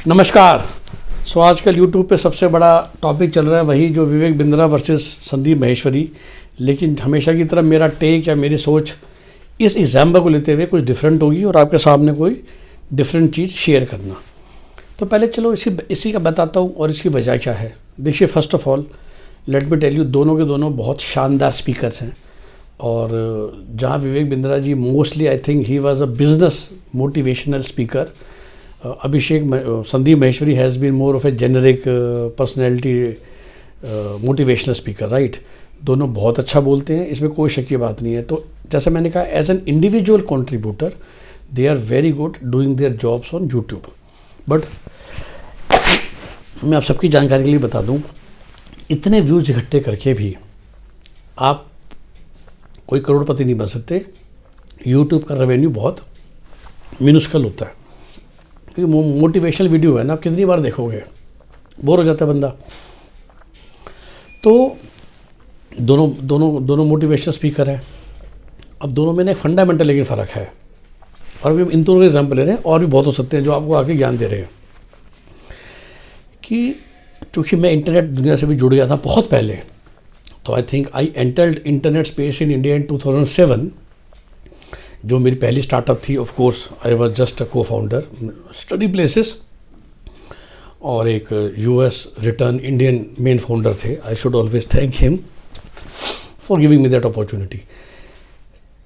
नमस्कार। आजकल यूट्यूब पे सबसे बड़ा टॉपिक चल रहा है वही जो विवेक बिंद्रा वर्सेस संदीप माहेश्वरी। लेकिन हमेशा की तरह मेरा टेक या मेरी सोच इस एग्जाम्पल को लेते हुए कुछ डिफरेंट होगी और आपके सामने कोई डिफरेंट चीज़ शेयर करना। तो पहले चलो इसी का बताता हूँ और इसकी वजह क्या है। देखिए, first of all let me tell you, दोनों के दोनों बहुत शानदार स्पीकर्स हैं। और जहाँ Vivek Bindra ji mostly I think he was a business motivational speaker, Abhishek Sandeep Maheshwari has been more of a generic personality motivational speaker, right. दोनों बहुत अच्छा बोलते हैं, इसमें कोई शक की बात नहीं है। तो जैसे मैंने कहा, as an individual contributor they are very good doing their jobs on YouTube. But मैं आप सबकी जानकारी के लिए बता दूं, इतने व्यूज़ इकट्ठे करके भी आप कोई करोड़पति नहीं बन सकते। यूट्यूब का रेवेन्यू बहुत मिनिस्कल होता है, क्योंकि मोटिवेशनल वीडियो है ना, आप कितनी बार देखोगे, बोर हो जाता है बंदा। तो दोनों मोटिवेशनल स्पीकर हैं। अब दोनों में ना एक फंडामेंटल लेकिन फ़र्क है, और अभी इन दोनों के एग्जाम्पल ले रहे हैं और भी बहुत हो सकते हैं जो आपको आगे ज्ञान दे रहे हैं। कि चूँकि मैं इंटरनेट दुनिया से भी जुड़ गया था बहुत पहले, तो I think I entered internet space in India in 2007, जो मेरी पहली स्टार्टअप थी। Of course I was just a co founder, study places, और एक US return Indian main founder थे। I should always thank him for giving me that opportunity.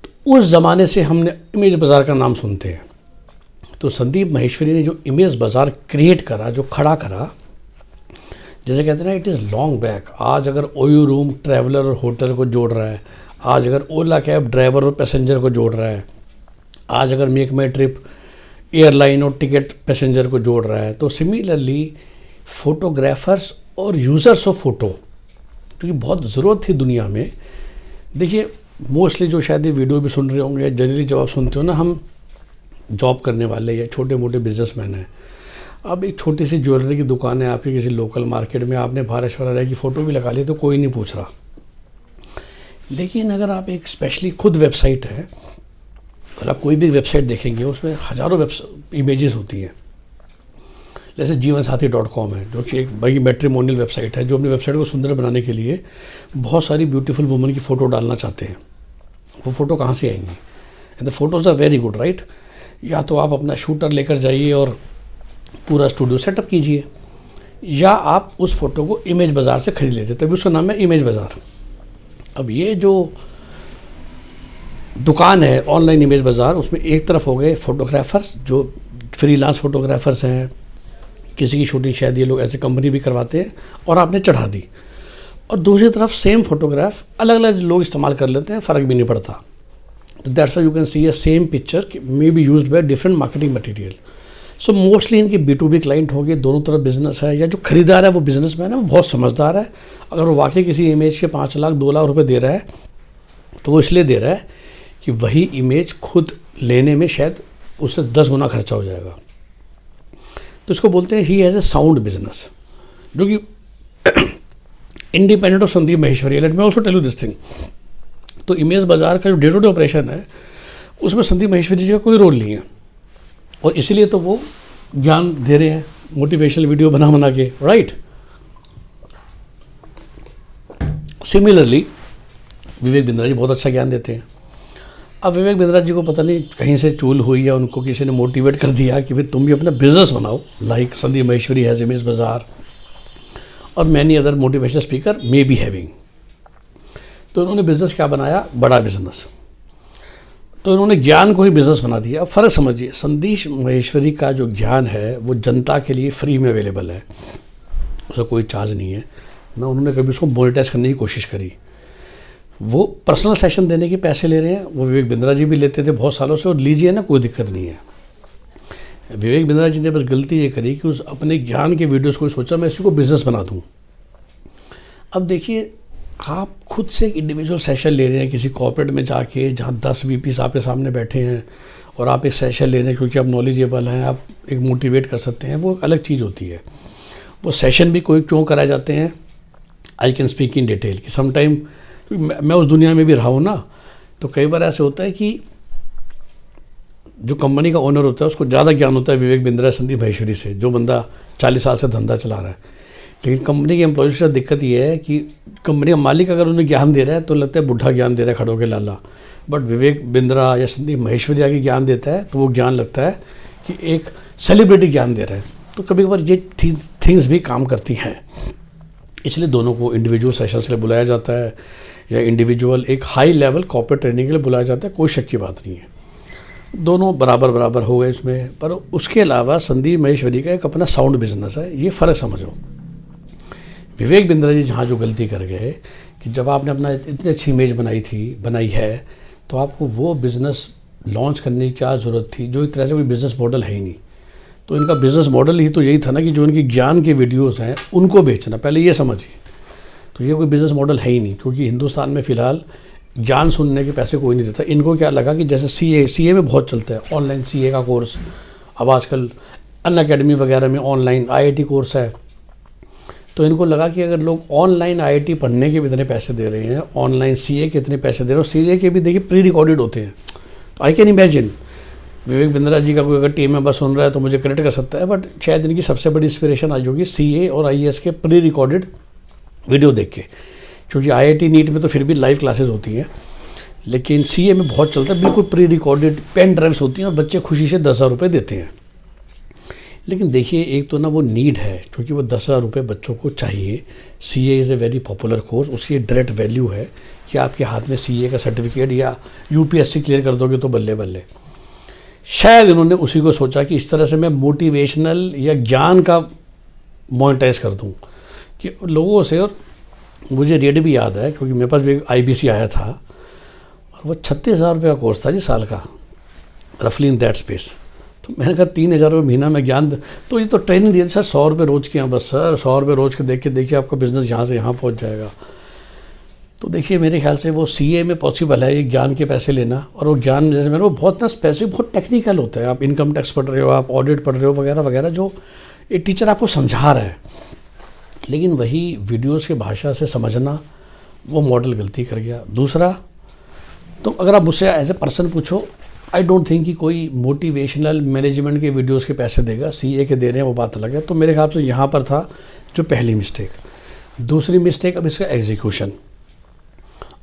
तो उस ज़माने से हमने इमेज बाज़ार का नाम सुनते हैं। तो संदीप माहेश्वरी ने जो इमेज बाज़ार क्रिएट करा, जो खड़ा करा, जैसे कहते हैं ना, इट इज़ लॉन्ग बैक। आज अगर ओयो रूम ट्रैवलर और होटल को जोड़ रहा है, आज अगर ओला कैब ड्राइवर और पैसेंजर को जोड़ रहा है, आज अगर मेक माई ट्रिप एयरलाइन और टिकट पैसेंजर को जोड़ रहा है, तो सिमिलरली फोटोग्राफर्स और यूज़र्स ऑफ फ़ोटो, क्योंकि बहुत ज़रूरत थी दुनिया में। देखिए, मोस्टली जो शायद ये वीडियो भी सुन रहे होंगे, जनरली जब आप सुनते हो ना, हम जॉब करने वाले या छोटे मोटे बिजनेसमैन हैं। अब एक छोटी सी ज्वेलरी की दुकान है आपकी किसी लोकल मार्केट में, आपने भारत राय की फ़ोटो भी लगा ली तो कोई नहीं पूछ रहा। लेकिन अगर आप एक स्पेशली खुद वेबसाइट है, और आप कोई भी वेबसाइट देखेंगे उसमें हज़ारों इमेजेस होती हैं। जैसे जीवनसाथी.com है, जो कि एक बड़ी मैट्रिमोनियल वेबसाइट है, जो अपनी वेबसाइट को सुंदर बनाने के लिए बहुत सारी ब्यूटीफुल वुमन की फ़ोटो डालना चाहते हैं। वो फ़ोटो कहाँ से आएंगी? And the photos are very good, right. या तो आप अपना शूटर लेकर जाइए और पूरा स्टूडियो सेटअप कीजिए, या आप उस फ़ोटो को इमेज बाज़ार से खरीद लेते, तभी उसका नाम है इमेज बाज़ार। अब ये जो दुकान है ऑनलाइन इमेज बाज़ार, उसमें एक तरफ हो गए फोटोग्राफर्स जो फ्रीलांस फोटोग्राफर्स हैं, किसी की शूटिंग शायद ये लोग ऐसे कंपनी भी करवाते हैं और आपने चढ़ा दी, और दूसरी तरफ सेम फोटोग्राफ अलग अलग लोग इस्तेमाल कर लेते हैं, फ़र्क भी नहीं पड़ता। तो that's why you can see a same picture may be used by different marketing material. So mostly इनके B2B क्लाइंट हो गए, दोनों तरफ बिजनेस है। या जो खरीदार है वो बिजनेसमैन है, वो बहुत समझदार है। अगर वो वाकई किसी इमेज के 5 लाख 2 लाख रुपए दे रहा है, तो वो इसलिए दे रहा है कि वही इमेज खुद लेने में शायद उससे 10 गुना खर्चा हो जाएगा। तो इसको बोलते हैं he has a sound business, जो कि independent of Sandeep Maheshwari. Let me also tell you this thing. तो इमेज बाज़ार का जो डे टू डे ऑपरेशन है, उसमें संदीप माहेश्वरी जी का कोई रोल नहीं है, और इसीलिए तो वो ज्ञान दे रहे हैं मोटिवेशनल वीडियो बना के, राइट। सिमिलरली विवेक बिंद्रा जी बहुत अच्छा ज्ञान देते हैं। अब विवेक बिंद्रा जी को पता नहीं कहीं से चूल हुई या उनको किसी ने मोटिवेट कर दिया कि फिर तुम भी अपना बिजनेस बनाओ, like Sandeep Maheshwari has image बाज़ार और many other motivational speaker may be having. तो उन्होंने बिज़नेस क्या बनाया? बड़ा बिज़नेस। तो इन्होंने ज्ञान को ही बिज़नेस बना दिया। अब फ़र्क समझिए, संदीप माहेश्वरी का जो ज्ञान है वो जनता के लिए फ्री में अवेलेबल है, उसका कोई चार्ज नहीं है ना। उन्होंने कभी उसको मोनेटाइज करने की कोशिश करी। वो पर्सनल सेशन देने के पैसे ले रहे हैं, वो विवेक बिंद्रा जी भी लेते थे बहुत सालों से, और लीजिए ना, कोई दिक्कत नहीं है। विवेक बिंद्रा जी ने बस गलती ये करी कि उस अपने ज्ञान के वीडियोज़ को सोचा मैं इसी को बिज़नेस बना दूँ। अब देखिए, आप खुद से एक इंडिविजुअल सेशन ले रहे हैं किसी कॉर्पोरेट में जाके, जहाँ 10 VPs आपके सामने बैठे हैं, और आप एक सेशन ले रहे हैं क्योंकि आप नॉलेजेबल हैं, आप एक मोटिवेट कर सकते हैं, वो अलग चीज़ होती है। वो सेशन भी कोई क्यों कराए जाते हैं, I can speak in detail कि समटाइम मैं उस दुनिया में भी रहा हूँ ना, तो कई बार ऐसे होता है कि जो कंपनी का ओनर होता है उसको ज़्यादा ज्ञान होता है विवेक बिंद्रा संदीप महेश्वरी से, जो बंदा 40 साल से धंधा चला रहा है। लेकिन कंपनी के एम्प्लॉयज़ के साथ दिक्कत ये है कि कंपनी का मालिक अगर उन्हें ज्ञान दे रहा है तो लगता है बुढ़ा ज्ञान दे रहा है खड़ो के लाला, बट विवेक बिंद्रा या संदीप महेश्वरी आगे ज्ञान देता है तो वो ज्ञान लगता है कि एक सेलिब्रिटी ज्ञान दे रहा है। तो कभी कभार ये थिंग्स भी काम करती हैं, इसलिए दोनों को इंडिविजुअल सेशंस के लिए बुलाया जाता है या इंडिविजुअल एक हाई लेवल कॉर्पोरेट ट्रेनिंग के लिए बुलाया जाता है, कोई शक की बात नहीं है। दोनों बराबर बराबर हो गए इसमें। पर उसके अलावा संदीप महेश्वरी का एक अपना साउंड बिजनेस है, ये फ़र्क समझो। विवेक बिंद्रा जी जहाँ जो गलती कर गए कि जब आपने अपना इतनी अच्छी इमेज बनाई है तो आपको वो बिज़नेस लॉन्च करने की क्या ज़रूरत थी, जो एक तरह से कोई बिज़नेस मॉडल है ही नहीं। तो इनका बिज़नेस मॉडल ही तो यही था ना कि जो इनकी ज्ञान के वीडियोस हैं उनको बेचना, पहले ये समझिए। तो ये कोई बिज़नेस मॉडल है ही नहीं, क्योंकि हिंदुस्तान में फ़िलहाल ज्ञान सुनने के पैसे कोई नहीं देता। इनको क्या लगा कि जैसे सीए में बहुत चलता है ऑनलाइन सीए का कोर्स, अब आजकल अनअकैडमी वगैरह में ऑनलाइन आईआईटी कोर्स है, तो इनको लगा कि अगर लोग ऑनलाइन आईआईटी पढ़ने के भी इतने पैसे दे रहे हैं, ऑनलाइन सीए के इतने पैसे दे रहे हैं, और सीए के भी देखिए प्री रिकॉर्डेड होते हैं। तो आई कैन इमेजिन विवेक बिंद्रा जी का कोई अगर टीम मेंबर सुन रहा है तो मुझे क्रेडिट कर सकता है, बट शायद इनकी सबसे बड़ी इंस्पिरेशन आई होगी सीए और आईएएस के प्री रिकॉर्डेड वीडियो देख के, क्योंकि आईआईटी नीट में तो फिर भी लाइव क्लासेस होती हैं, लेकिन सीए में बहुत चलता है बिल्कुल प्री रिकॉर्डेड पेन ड्राइव्स होती हैं और बच्चे खुशी से 10,000 रुपये देते हैं। लेकिन देखिए एक तो ना वो नीड है, क्योंकि वो 10,000 रुपये बच्चों को चाहिए। CA is a very popular course, उसकी डायरेक्ट वैल्यू है कि आपके हाथ में सीए का सर्टिफिकेट या यूपीएससी क्लियर कर दोगे तो बल्ले बल्ले। शायद इन्होंने उसी को सोचा कि इस तरह से मैं मोटिवेशनल या ज्ञान का मोनेटाइज कर दूं कि लोगों से। और मुझे रेट भी याद है क्योंकि मेरे पास भी एक आईबीसी आया था और वो 36,000 रुपये का कोर्स था जी साल का, रफली इन दैट स्पेस। तो मैंने कहा 3,000 रुपये महीना में ज्ञान, तो ये तो ट्रेनिंग दी सर 100 रुपये रोज़ के यहाँ, बस सर 100 रुपये रोज़ के देखिए आपका बिज़नेस यहाँ से यहाँ पहुँच जाएगा। तो देखिए मेरे ख्याल से वो सीए में पॉसिबल है ये ज्ञान के पैसे लेना, और वो ज्ञान जैसे मेरे को बहुत ना स्पेसिफिक बहुत टेक्निकल होता है। आप इनकम टैक्स पढ़ रहे हो, आप ऑडिट पढ़ रहे हो वगैरह वगैरह, जो एक टीचर आपको समझा रहा है, लेकिन वही वीडियोस के भाषा से समझना वो मॉडल गलती कर गया। दूसरा, तो अगर आप मुझसे एज ए पर्सन पूछो, आई डोंट थिंक कि कोई मोटिवेशनल मैनेजमेंट के वीडियोस के पैसे देगा, सीए के दे रहे हैं वो बात अलग है। तो मेरे ख्याल से यहाँ पर था जो पहली मिस्टेक। दूसरी मिस्टेक अब इसका एग्जीक्यूशन।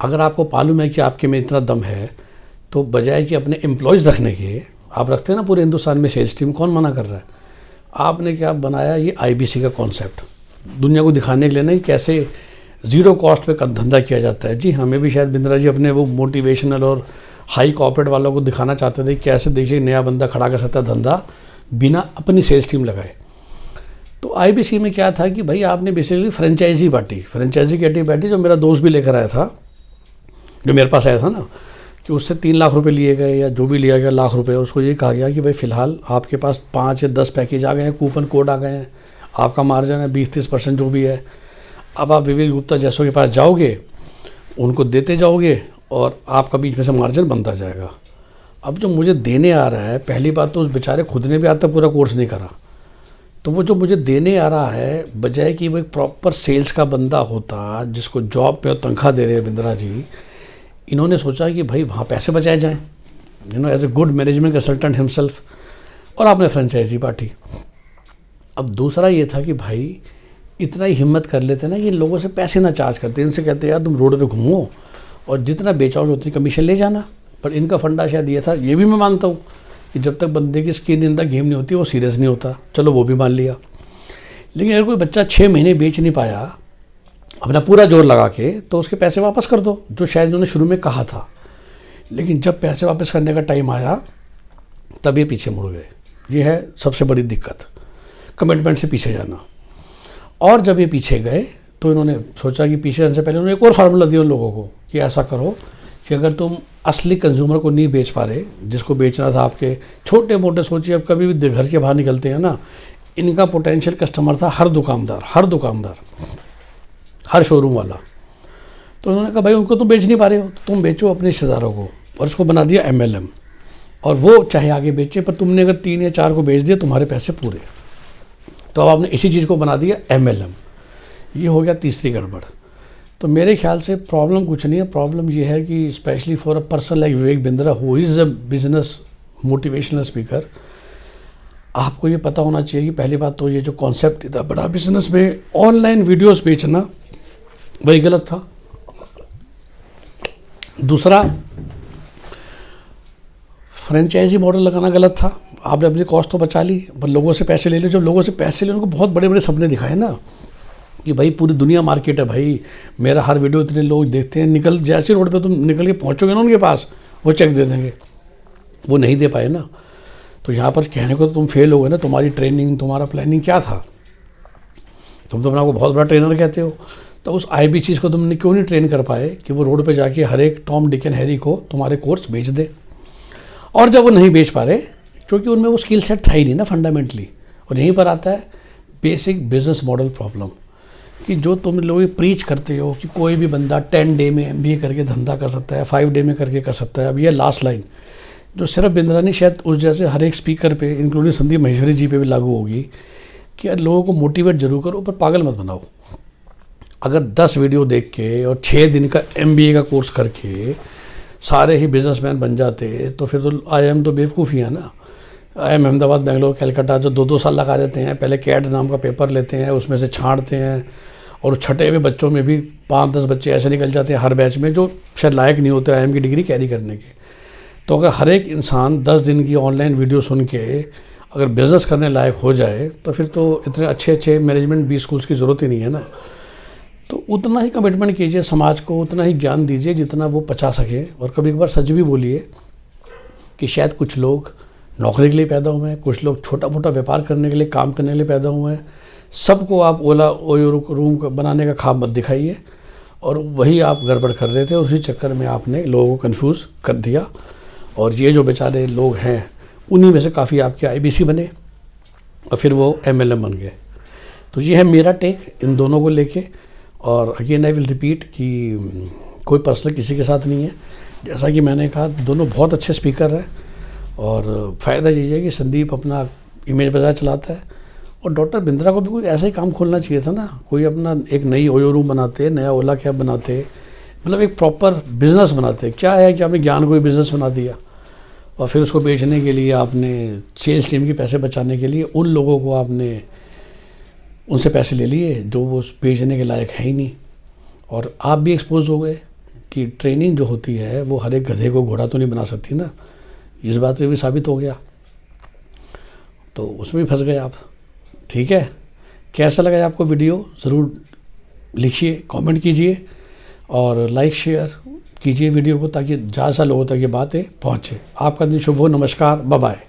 अगर आपको मालूम है कि आपके में इतना दम है तो बजाय कि अपने एम्प्लॉयज़ रखने के, आप रखते हैं ना पूरे हिंदुस्तान में सेल्स टीम, कौन मना कर रहा है? आपने क्या बनाया ये आईबीसी का कॉन्सेप्ट, दुनिया को दिखाने के लिए नहीं कैसे ज़ीरो कॉस्ट पे धंधा किया जाता है। जी हमें भी शायद बिंद्रा जी अपने वो मोटिवेशनल और हाई कॉर्पोरेट वालों को दिखाना चाहते थे कैसे देखिए नया बंदा खड़ा कर सकता है धंधा बिना अपनी सेल्स टीम लगाए। तो आईबीसी में क्या था कि भाई आपने बेसिकली फ्रेंचाइजी बांटी, फ्रेंचाइजी की बांटी। जो मेरा दोस्त भी लेकर आया था, जो मेरे पास आया था ना, कि उससे 3 लाख रुपए लिए गए या जो भी लिया गया लाख रुपए, उसको ये कहा गया कि भाई फ़िलहाल आपके पास 5 या 10 पैकेज आ गए हैं, कूपन कोड आ गए हैं, आपका मार्जिन है 20-30% जो भी है। अब आप विवेक गुप्ता जैसों के पास जाओगे, उनको देते जाओगे और आपका बीच में से मार्जिन बनता जाएगा। अब जो मुझे देने आ रहा है, पहली बात तो उस बेचारे खुद ने भी आज तक पूरा कोर्स नहीं करा, तो वो जो मुझे देने आ रहा है, बजाय कि वो एक प्रॉपर सेल्स का बंदा होता जिसको जॉब पे तनख्वाह दे रहे हैं बिंद्रा जी, इन्होंने सोचा कि भाई वहाँ पैसे बचाए जाएं, as a good management consultant himself, और आपने फ्रेंचाइजी बांटी। अब दूसरा ये था कि भाई इतना ही हिम्मत कर लेते ना कि इन लोगों से पैसे ना चार्ज करते, इनसे कहते यार तुम रोड पे घूमो और जितना बेचाओगे उतनी कमीशन ले जाना। पर इनका फंडा शायद ये था, ये भी मैं मानता हूँ कि जब तक बंदे की स्किन इन द गेम नहीं होती वो सीरियस नहीं होता, चलो वो भी मान लिया। लेकिन अगर कोई बच्चा 6 महीने बेच नहीं पाया अपना पूरा जोर लगा के, तो उसके पैसे वापस कर दो, जो शायद उन्होंने शुरू में कहा था। लेकिन जब पैसे वापस करने का टाइम आया तब ये पीछे मुड़ गए। ये है सबसे बड़ी दिक्कत, कमिटमेंट से पीछे जाना। और जब ये पीछे गए तो इन्होंने सोचा कि पीछे जाने से पहले उन्होंने एक और फार्मूला दिया उन लोगों को कि ऐसा करो कि अगर तुम असली कंज्यूमर को नहीं बेच पा रहे, जिसको बेचना था आपके छोटे मोटे, सोचिए अब कभी भी घर के बाहर निकलते हैं ना, इनका पोटेंशियल कस्टमर था हर दुकानदार, हर शोरूम वाला। तो उन्होंने कहा भाई उनको तुम बेच नहीं पा रहे हो तो तुम बेचो अपने रिश्तेदारों को, और उसको बना दिया MLM, और वो चाहे आगे बेचे, पर तुमने अगर 3 या 4 को बेच दिया तुम्हारे पैसे पूरे। तो अब आपने इसी चीज़ को बना दिया MLM। ये हो गया तीसरी गड़बड़। तो मेरे ख्याल से प्रॉब्लम कुछ नहीं है, प्रॉब्लम ये है कि specially for a person like Vivek Bindra who is a business motivational speaker, आपको ये पता होना चाहिए कि पहली बात तो ये जो कॉन्सेप्ट था बड़ा बिजनेस में ऑनलाइन वीडियोस बेचना, वही गलत था। दूसरा, फ्रेंचाइजी मॉडल लगाना गलत था। आपने अपनी कॉस्ट तो बचा ली, पर लोगों से पैसे ले लिए। जब लोगों से पैसे ले, उनको बहुत बड़े बड़े सपने दिखाए ना कि भाई पूरी दुनिया मार्केट है, भाई मेरा हर वीडियो इतने लोग देखते हैं, निकल जैसे रोड पे तुम निकल के पहुंचोगे ना उनके पास, वो चेक दे देंगे। वो नहीं दे पाए ना, तो यहाँ पर कहने को तो तुम फेल हो गए ना। तुम्हारी ट्रेनिंग, तुम्हारा प्लानिंग क्या था? तुम तो अपने आपको बहुत बड़ा ट्रेनर कहते हो, तो उस आईबी चीज़ को तुमने क्यों नहीं ट्रेन कर पाए कि वो रोड पे जाके हर एक टॉम डिक एंड हैरी को तुम्हारे कोर्स बेच दे। और जब वो नहीं बेच पा रहे, क्योंकि उनमें वो स्किल सेट था ही नहीं ना फंडामेंटली। और यहीं पर आता है बेसिक बिजनेस मॉडल प्रॉब्लम, कि जो तुम लोग प्रीच करते हो कि कोई भी बंदा 10 डे में MBA करके धंधा कर सकता है, 5 डे में करके कर सकता है। अब ये लास्ट लाइन जो सिर्फ बिंद्रा नहीं, शायद उस जैसे हर एक स्पीकर पे, इंक्लूडिंग संदीप माहेश्वरी जी पे भी लागू होगी कि यार लोगों को मोटिवेट जरूर करो, पर पागल मत बनाओ। अगर 10 वीडियो देख के और 6 दिन का MBA का कोर्स करके सारे ही बिजनेसमैन बन जाते, तो फिर तो IIM तो बेवकूफ़ी है ना। IIM अहमदाबाद, बेंगलोर, कलकत्ता जो 2-2 साल लगा देते हैं, पहले कैट नाम का पेपर लेते हैं, उसमें से छांटते हैं, और छठे हुए बच्चों में भी 5-10 बच्चे ऐसे निकल जाते हैं हर बैच में जो शायद लायक नहीं होते IIM की डिग्री कैरी करने के। तो अगर हर एक इंसान 10 दिन की ऑनलाइन वीडियो सुन के अगर बिज़नेस करने लायक हो जाए, तो फिर तो इतने अच्छे मैनेजमेंट B स्कूल्स की ज़रूरत ही नहीं है ना। तो उतना ही कमिटमेंट कीजिए समाज को, उतना ही ज्ञान दीजिए जितना वो पचा सके। और कभी कभार सच भी बोलिए कि शायद कुछ लोग नौकरी के लिए पैदा हुए हैं, कुछ लोग छोटा मोटा व्यापार करने के लिए, काम करने के लिए पैदा हुए हैं। सबको आप ओला ओयो रूम बनाने का ख्वाब मत दिखाइए। और वही आप गड़बड़ कर रहे थे, उसी चक्कर में आपने लोगों को कन्फ्यूज़ कर दिया। और ये जो बेचारे लोग हैं, उन्हीं में से काफ़ी आपके IBC बने और फिर वो MLM बन गए। तो ये है मेरा टेक इन दोनों को लेके। और अगेन आई विल रिपीट कि कोई पर्सनल किसी के साथ नहीं है। जैसा कि मैंने कहा, दोनों बहुत अच्छे स्पीकर हैं। और फ़ायदा ये है कि संदीप अपना इमेज बाजार चलाता है, और डॉक्टर बिंद्रा को भी कोई ऐसा ही काम खोलना चाहिए था ना। कोई अपना एक नई ओयो रूम बनाते, नया ओला कैब बनाते, मतलब एक प्रॉपर बिज़नेस बनाते। क्या है कि आपने ज्ञान को भी बिज़नेस बना दिया, और फिर उसको बेचने के लिए आपने सेल्स टीम के पैसे बचाने के लिए उन लोगों को आपने उनसे पैसे ले लिए जो वो बेचने के लायक है ही नहीं। और आप भी एक्सपोज हो गए कि ट्रेनिंग जो होती है वो हर एक गधे को घोड़ा तो नहीं बना सकती ना। इस बात से भी साबित हो गया, तो उसमें भी फंस गए आप। ठीक है, कैसा लगा आपको वीडियो ज़रूर लिखिए, कमेंट कीजिए और लाइक शेयर कीजिए वीडियो को, ताकि ज़्यादा लोगों तक ये बातें पहुँचे। आपका दिन शुभ हो। नमस्कार, बाय बाय।